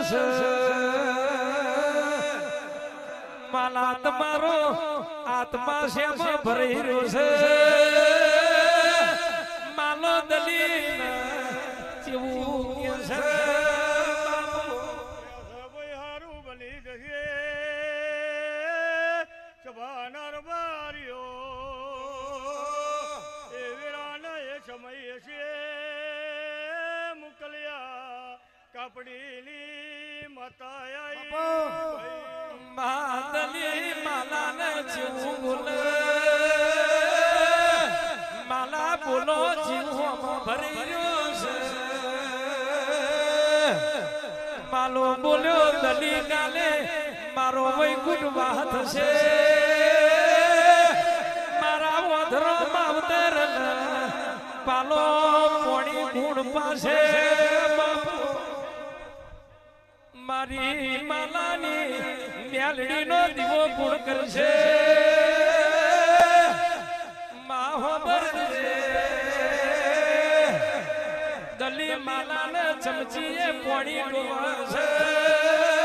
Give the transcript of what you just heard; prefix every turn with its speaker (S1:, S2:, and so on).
S1: છે માલા તમારો આત્મા શ્યામાં ભરી રહ્યો છે માલો દલીલ જેવું કે છે
S2: હારું બની જશે સભાનાર બારીઓ એ વેળાના એ સમય છે મુકલ્યા કાપડીની માતા
S1: માદલી માલાને જેવું બોલે માલા બોલો જીવમાં ભરી રહ્યો છે માલો બોલ્યો દલી ગાલે મારો વૈકુંઠ વાહ થશે મારા વધરો માવતર પાલો પોણી ગુણ પાસે મારી માલાની મ્યાલડીનો દીવો ગુણ કરશે માહોબર દલી માલાને ચમચીએ પોણી ડોવા છે